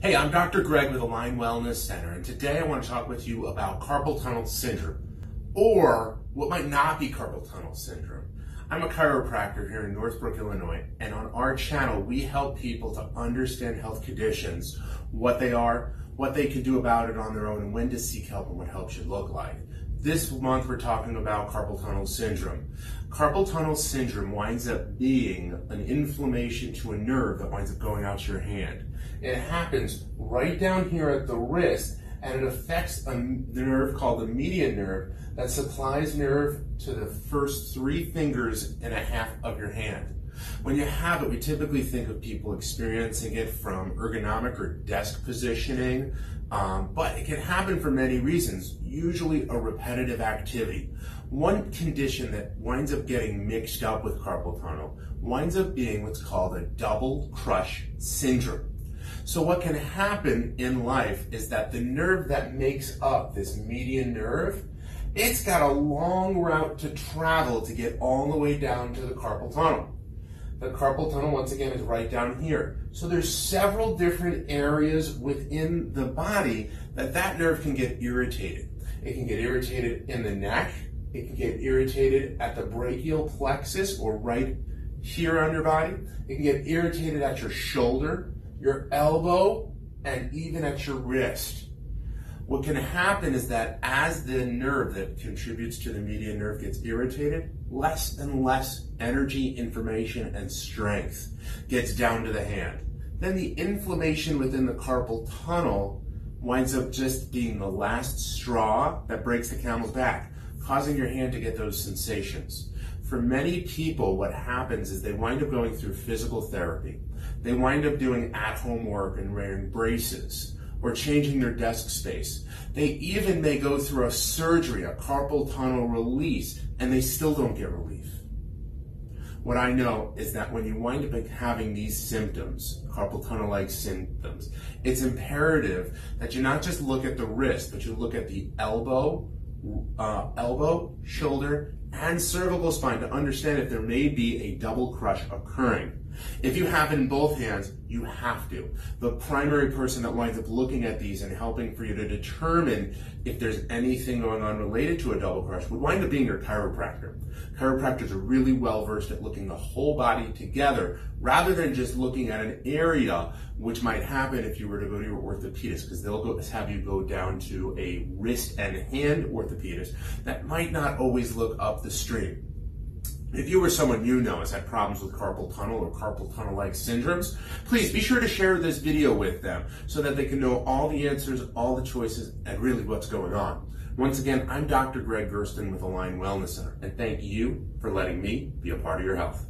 Hey, I'm Dr. Gregg with Align Wellness Center, and today I want to talk with you about carpal tunnel syndrome, or what might not be carpal tunnel syndrome. I'm a chiropractor here in Northbrook, Illinois, and on our channel we help people to understand health conditions, what they are, what they can do about it on their own, and when to seek help and what help should look like. This month we're talking about carpal tunnel syndrome. Carpal tunnel syndrome winds up being an inflammation to a nerve that winds up going out to your hand. It happens right down here at the wrist, and it affects the nerve called the median nerve that supplies nerve to the first 3 fingers and a half of your hand. When you have it, we typically think of people experiencing it from ergonomic or desk positioning, but it can happen for many reasons, usually a repetitive activity. One condition that winds up getting mixed up with carpal tunnel winds up being what's called a double crush syndrome. So what can happen in life is that the nerve that makes up this median nerve, it's got a long route to travel to get all the way down to the carpal tunnel. The carpal tunnel, once again, is right down here. So there's several different areas within the body that nerve can get irritated. It can get irritated in the neck. It can get irritated at the brachial plexus, or right here on your body. It can get irritated at your shoulder, your elbow, and even at your wrist. What can happen is that as the nerve that contributes to the median nerve gets irritated, less and less energy, information, and strength gets down to the hand. Then the inflammation within the carpal tunnel winds up just being the last straw that breaks the camel's back, causing your hand to get those sensations. For many people, what happens is they wind up going through physical therapy. They wind up doing at-home work and wearing braces, or changing their desk space. They even may go through a surgery, a carpal tunnel release, and they still don't get relief. What I know is that when you wind up having these symptoms, carpal tunnel-like symptoms, it's imperative that you not just look at the wrist, but you look at the elbow, shoulder, and cervical spine to understand if there may be a double crush occurring. If you have it in both hands, you have to. The primary person that winds up looking at these and helping for you to determine if there's anything going on related to a double crush would wind up being your chiropractor. Chiropractors are really well versed at looking the whole body together rather than just looking at an area, which might happen if you were to go to your orthopedist, because they'll have you go down to a wrist and hand orthopedist that might not always look up the stream. If you or someone you know has had problems with carpal tunnel or carpal tunnel-like syndromes, please be sure to share this video with them so that they can know all the answers, all the choices, and really what's going on. Once again, I'm Dr. Gregg with Align Wellness Center, and thank you for letting me be a part of your health.